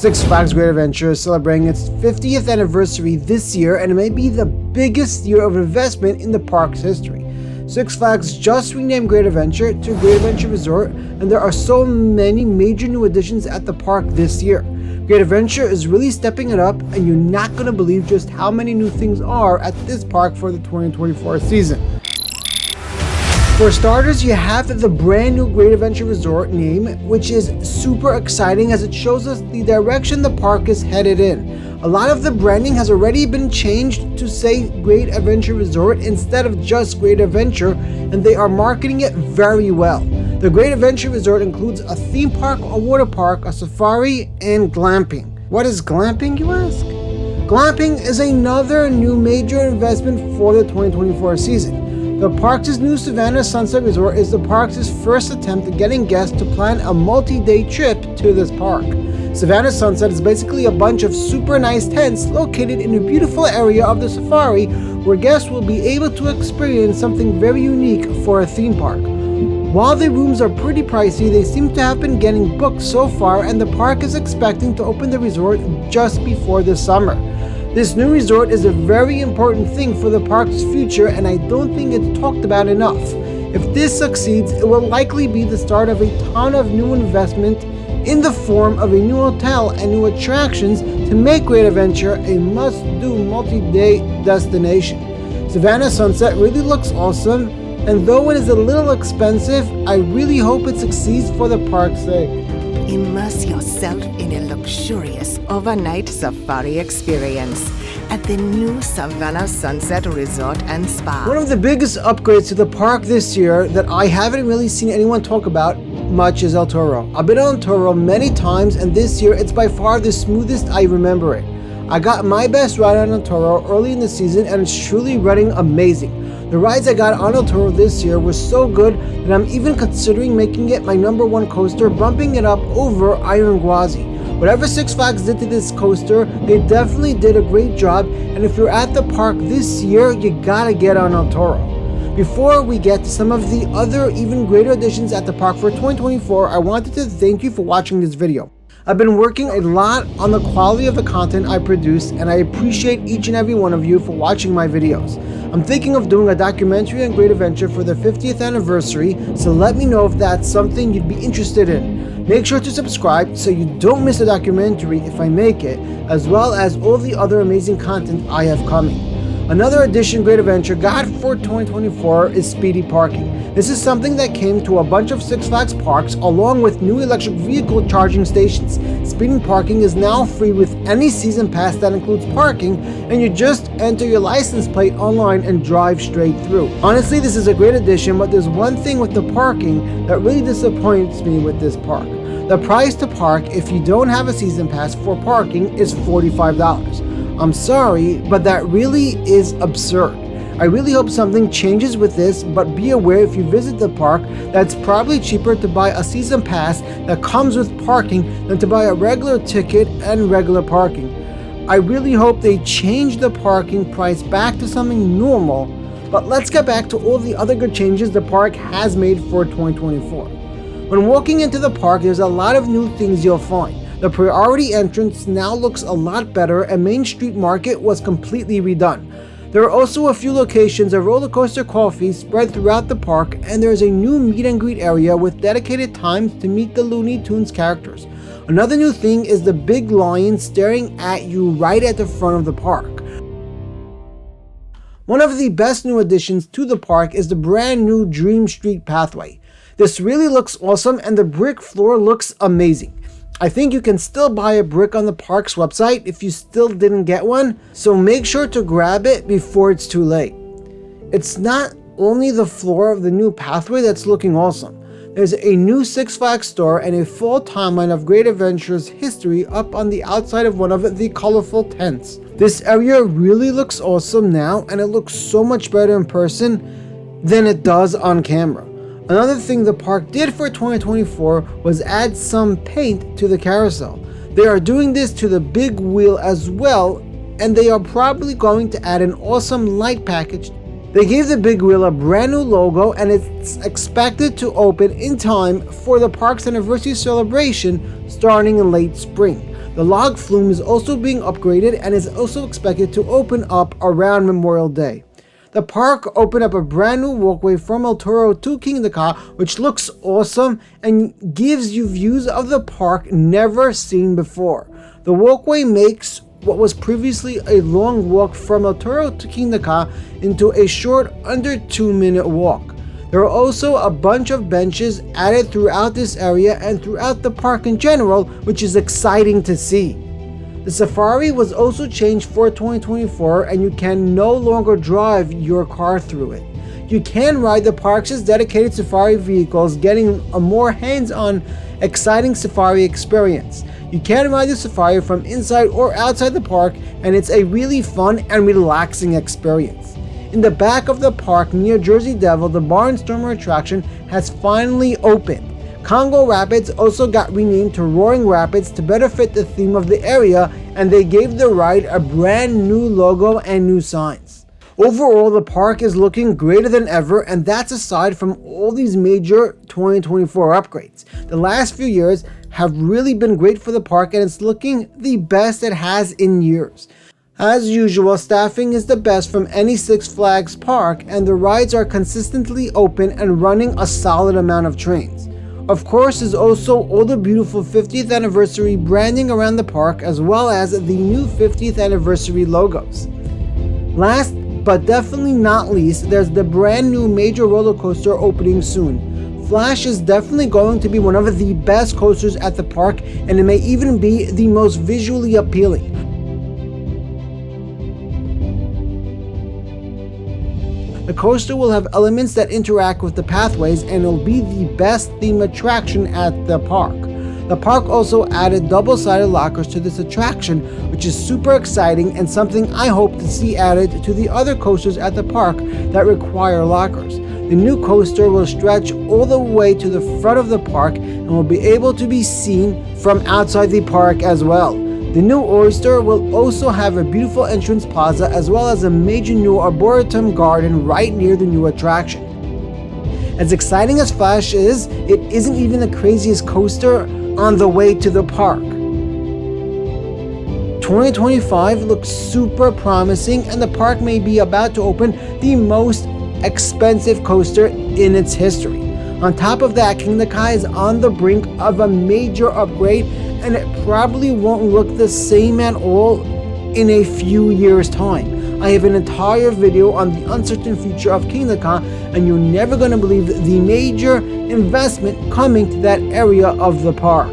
Six Flags Great Adventure is celebrating its 50th anniversary this year, and it may be the biggest year of investment in the park's history. Six Flags just renamed Great Adventure to Great Adventure Resort, and there are so many major new additions at the park this year. Great Adventure is really stepping it up, and you're not going to believe just how many new things are at this park for the 2024 season. For starters, you have the brand new Great Adventure Resort name, which is super exciting as it shows us the direction the park is headed in. A lot of the branding has already been changed to say Great Adventure Resort instead of just Great Adventure, and they are marketing it very well. The Great Adventure Resort includes a theme park, a water park, a safari, and glamping. What is glamping, you ask? Glamping is another new major investment for the 2024 season. The park's new Savannah Sunset Resort is the park's first attempt at getting guests to plan a multi-day trip to this park. Savannah Sunset is basically a bunch of super nice tents located in a beautiful area of the safari where guests will be able to experience something very unique for a theme park. While the rooms are pretty pricey, they seem to have been getting booked so far, and the park is expecting to open the resort just before the summer. This new resort is a very important thing for the park's future, and I don't think it's talked about enough. If this succeeds, it will likely be the start of a ton of new investment in the form of a new hotel and new attractions to make Great Adventure a must-do multi-day destination. Savannah Sunset really looks awesome, and though it is a little expensive, I really hope it succeeds for the park's sake. Immerse yourself in a luxurious overnight safari experience at the new Savannah Sunset Resort and Spa. One of the biggest upgrades to the park this year that I haven't really seen anyone talk about much is El Toro. I've been on Toro many times, and this year it's by far the smoothest I remember it. I got my best ride on El Toro early in the season, and it's truly running amazing. The rides I got on El Toro this year were so good that I'm even considering making it my #1 coaster, bumping it up over Iron Gwazi. Whatever Six Flags did to this coaster, they definitely did a great job, and if you're at the park this year, you gotta get on El Toro. Before we get to some of the other even greater additions at the park for 2024, I wanted to thank you for watching this video. I've been working a lot on the quality of the content I produce, and I appreciate each and every one of you for watching my videos. I'm thinking of doing a documentary on Great Adventure for the 50th anniversary, so let me know if that's something you'd be interested in. Make sure to subscribe so you don't miss the documentary if I make it, as well as all the other amazing content I have coming. Another addition Great Adventure got for 2024 is speedy parking. This is something that came to a bunch of Six Flags parks along with new electric vehicle charging stations. Speeding parking is now free with any season pass that includes parking, and you just enter your license plate online and drive straight through. Honestly, this is a great addition, but there's one thing with the parking that really disappoints me with this park. The price to park if you don't have a season pass for parking is $45. I'm sorry, but that really is absurd. I really hope something changes with this, but be aware if you visit the park that it's probably cheaper to buy a season pass that comes with parking than to buy a regular ticket and regular parking. I really hope they change the parking price back to something normal, but let's get back to all the other good changes the park has made for 2024. When walking into the park, there's a lot of new things you'll find. The priority entrance now looks a lot better, and Main Street Market was completely redone. There are also a few locations of roller coaster coffee spread throughout the park, and there is a new meet and greet area with dedicated times to meet the Looney Tunes characters. Another new thing is the big lion staring at you right at the front of the park. One of the best new additions to the park is the brand new Dream Street pathway. This really looks awesome, and the brick floor looks amazing. I think you can still buy a brick on the park's website if you still didn't get one, so make sure to grab it before it's too late. It's not only the floor of the new pathway that's looking awesome. There's a new Six Flags store and a full timeline of Great Adventure's history up on the outside of one of the colorful tents. This area really looks awesome now, and it looks so much better in person than it does on camera. Another thing the park did for 2024 was add some paint to the carousel. They are doing this to the big wheel as well, and they are probably going to add an awesome light package. They gave the big wheel a brand new logo, and it's expected to open in time for the park's anniversary celebration starting in late spring. The log flume is also being upgraded and is also expected to open up around Memorial Day. The park opened up a brand new walkway from El Toro to Kingda Ka, which looks awesome and gives you views of the park never seen before. The walkway makes what was previously a long walk from El Toro to Kingda Ka into a short, under 2-minute walk. There are also a bunch of benches added throughout this area and throughout the park in general, which is exciting to see. The safari was also changed for 2024 and you can no longer drive your car through it. You can ride the park's dedicated safari vehicles, getting a more hands-on, exciting safari experience. You can ride the safari from inside or outside the park, and it's a really fun and relaxing experience. In the back of the park near Jersey Devil, the Barnstormer attraction has finally opened. Congo Rapids also got renamed to Roaring Rapids to better fit the theme of the area, and they gave the ride a brand new logo and new signs. Overall, the park is looking greater than ever, and that's aside from all these major 2024 upgrades. The last few years have really been great for the park, and it's looking the best it has in years. As usual, staffing is the best from any Six Flags park, and the rides are consistently open and running a solid amount of trains. Of course, there's also all the beautiful 50th anniversary branding around the park, as well as the new 50th anniversary logos. Last but definitely not least, there's the brand new major roller coaster opening soon. Flash is definitely going to be one of the best coasters at the park, and it may even be the most visually appealing. The coaster will have elements that interact with the pathways, and it'll be the best themed attraction at the park. The park also added double-sided lockers to this attraction, which is super exciting and something I hope to see added to the other coasters at the park that require lockers. The new coaster will stretch all the way to the front of the park and will be able to be seen from outside the park as well. The new Oyster will also have a beautiful entrance plaza, as well as a major new arboretum garden right near the new attraction. As exciting as Flash is, it isn't even the craziest coaster on the way to the park. 2025 looks super promising, and the park may be about to open the most expensive coaster in its history. On top of that, Kingda Ka is on the brink of a major upgrade, and it probably won't look the same at all in a few years' time. I have an entire video on the uncertain future of Kingda Ka, and you're never going to believe the major investment coming to that area of the park.